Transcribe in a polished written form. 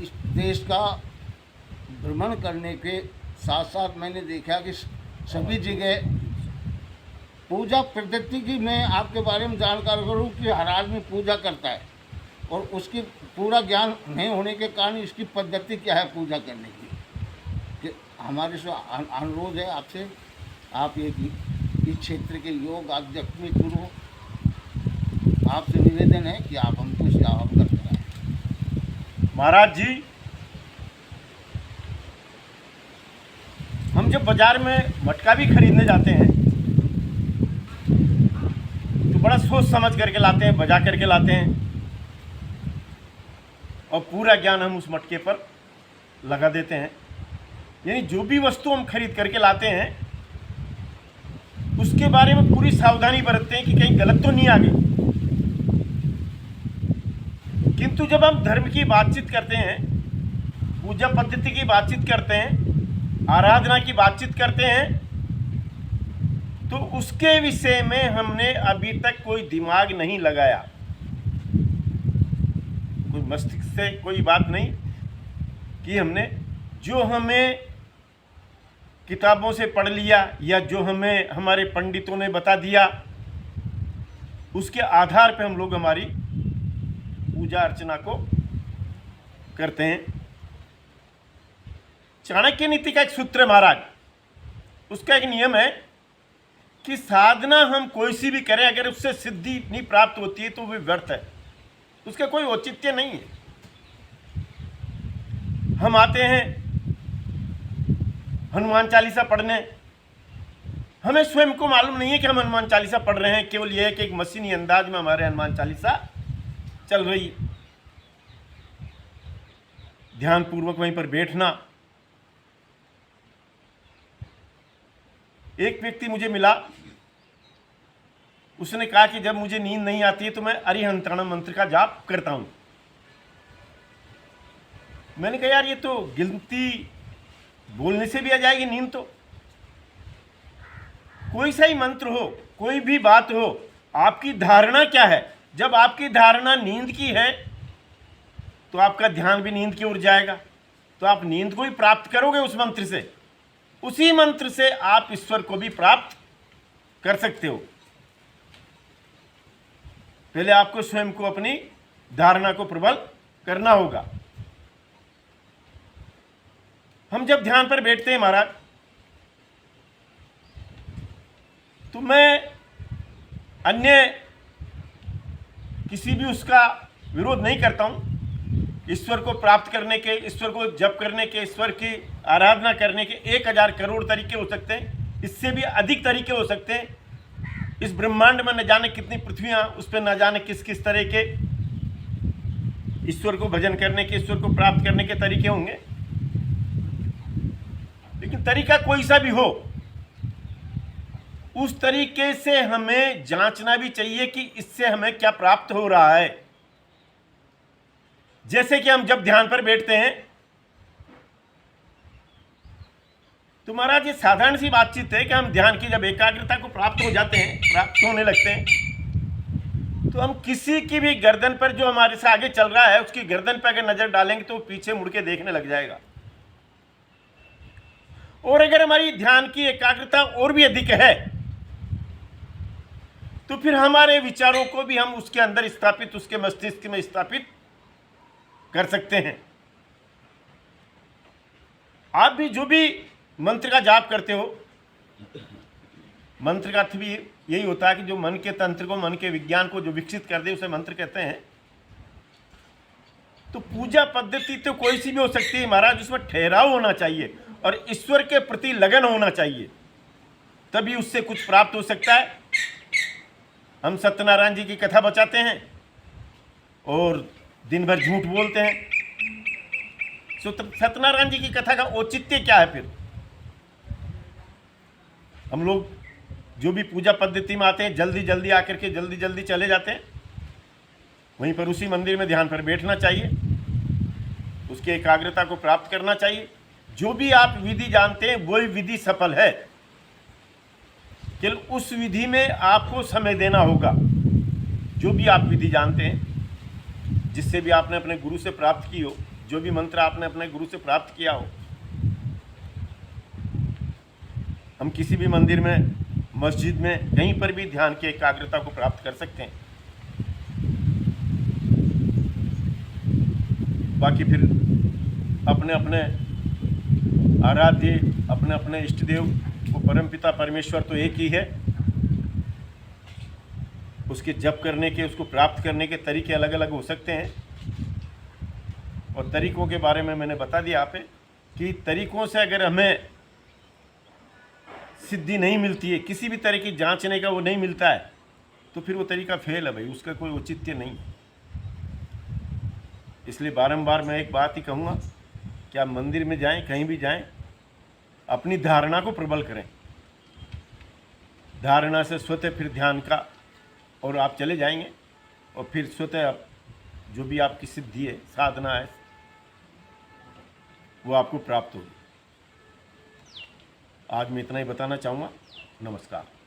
इस देश का भ्रमण करने के साथ साथ मैंने देखा कि सभी जगह पूजा पद्धति की मैं आपके बारे में जानकार करूँ कि हर आदमी पूजा करता है और उसकी पूरा ज्ञान नहीं होने के कारण इसकी पद्धति क्या है पूजा करने की। कि हमारे से अनुरोध है आपसे, आप इस क्षेत्र के योग आध्यात्मिक गुरु, आपसे निवेदन है कि आप हमको इससे अवगत कराएं। महाराज जी, हम जब बाजार में मटका भी खरीदने जाते हैं तो बड़ा सोच समझ करके लाते हैं, बजा करके लाते हैं और पूरा ज्ञान हम उस मटके पर लगा देते हैं। यानी जो भी वस्तु हम खरीद करके लाते हैं उसके बारे में पूरी सावधानी बरतते हैं कि कहीं गलत तो नहीं आ गई। किंतु जब हम धर्म की बातचीत करते हैं, पूजा पद्धति की बातचीत करते हैं, आराधना की बातचीत करते हैं, तो उसके विषय में हमने अभी तक कोई दिमाग नहीं लगाया, कोई मस्तिष्क से कोई बात नहीं कि हमने जो हमें किताबों से पढ़ लिया या जो हमें हमारे पंडितों ने बता दिया उसके आधार पर हम लोग हमारी पूजा अर्चना को करते हैं। चाणक्य नीति का एक सूत्र है महाराज, उसका एक नियम है कि साधना हम कोई सी भी करें, अगर उससे सिद्धि नहीं प्राप्त होती है तो वो व्यर्थ है, उसका कोई औचित्य नहीं है। हम आते हैं हनुमान चालीसा पढ़ने, हमें स्वयं को मालूम नहीं है कि हम हनुमान चालीसा पढ़ रहे हैं, केवल यह है कि एक मशीनी अंदाज में हमारे हनुमान चालीसा चल रही है। ध्यान पूर्वक वहीं पर बैठना। एक व्यक्ति मुझे मिला, उसने कहा कि जब मुझे नींद नहीं आती है तो मैं अरिहंतरण मंत्र का जाप करता हूं। मैंने कहा यार ये तो गिनती बोलने से भी आ जाएगी नींद। तो कोई सा ही मंत्र हो, कोई भी बात हो, आपकी धारणा क्या है? जब आपकी धारणा नींद की है तो आपका ध्यान भी नींद की ओर जाएगा, तो आप नींद को ही प्राप्त करोगे उस मंत्र से। उसी मंत्र से आप ईश्वर को भी प्राप्त कर सकते हो। पहले आपको स्वयं को अपनी धारणा को प्रबल करना होगा। हम जब ध्यान पर बैठते हैं महाराज, तो मैं अन्य किसी भी उसका विरोध नहीं करता हूं। ईश्वर को प्राप्त करने के, ईश्वर को जप करने के, ईश्वर की आराधना करने के 1000 करोड़ तरीके हो सकते हैं, इससे भी अधिक तरीके हो सकते हैं। इस ब्रह्मांड में न जाने कितनी पृथ्वियां, उस पर न जाने किस किस तरह के ईश्वर को भजन करने के, ईश्वर को प्राप्त करने के तरीके होंगे। लेकिन तरीका कोई सा भी हो, उस तरीके से हमें जांचना भी चाहिए कि इससे हमें क्या प्राप्त हो रहा है। जैसे कि हम जब ध्यान पर बैठते हैं तो महाराज ये साधारण सी बातचीत है कि हम ध्यान की जब एकाग्रता को प्राप्त हो जाते हैं, प्राप्त होने लगते हैं, तो हम किसी की भी गर्दन पर, जो हमारे से आगे चल रहा है, उसकी गर्दन पर अगर नजर डालेंगे तो वो पीछे मुड़ के देखने लग जाएगा। और अगर हमारी ध्यान की एकाग्रता और भी अधिक है तो फिर हमारे विचारों को भी हम उसके अंदर स्थापित, उसके मस्तिष्क में स्थापित कर सकते हैं। आप भी जो भी मंत्र का जाप करते हो, मंत्र का अर्थ भी यही होता है कि जो मन के तंत्र को, मन के विज्ञान को जो विकसित कर दे, उसे मंत्र कहते हैं। तो पूजा पद्धति तो कोई सी भी हो सकती है महाराज, उसमें ठहराव होना चाहिए और ईश्वर के प्रति लगन होना चाहिए, तभी उससे कुछ प्राप्त हो सकता है। हम सत्यनारायण जी की कथा बचाते हैं और दिन भर झूठ बोलते हैं, तो सत्यनारायण जी की कथा का औचित्य क्या है? फिर हम लोग जो भी पूजा पद्धति में आते हैं, जल्दी जल्दी आकर के जल्दी जल्दी चले जाते हैं। वहीं पर उसी मंदिर में ध्यान पर बैठना चाहिए, उसकी एकाग्रता को प्राप्त करना चाहिए। जो भी आप विधि जानते हैं वही विधि सफल है, केवल उस विधि में आपको समय देना होगा। जो भी आप विधि जानते हैं, जिससे भी आपने अपने गुरु से प्राप्त की हो, जो भी मंत्र आपने अपने गुरु से प्राप्त किया हो। हम किसी भी मंदिर में, मस्जिद में, कहीं पर भी ध्यान की एकाग्रता को प्राप्त कर सकते हैं। बाकी फिर अपने अपने आराध्य, अपने अपने इष्ट देव वो परमपिता परमेश्वर तो एक ही है। उसके जप करने के, उसको प्राप्त करने के तरीके अलग अलग हो सकते हैं। और तरीकों के बारे में मैंने बता दिया आप कि तरीकों से अगर हमें सिद्धि नहीं मिलती है, किसी भी तरह की जांचने का वो नहीं मिलता है, तो फिर वो तरीका फेल है भाई, उसका कोई औचित्य नहीं। इसलिए बारंबार मैं एक बात ही कहूँगा कि आप मंदिर में जाएं, कहीं भी जाएं, अपनी धारणा को प्रबल करें। धारणा से स्वतः फिर ध्यान का, और आप चले जाएंगे और फिर स्वतः जो भी आपकी सिद्धि है, साधना है, वो आपको प्राप्त होगी। आज मैं इतना ही बताना चाहूँगा। नमस्कार।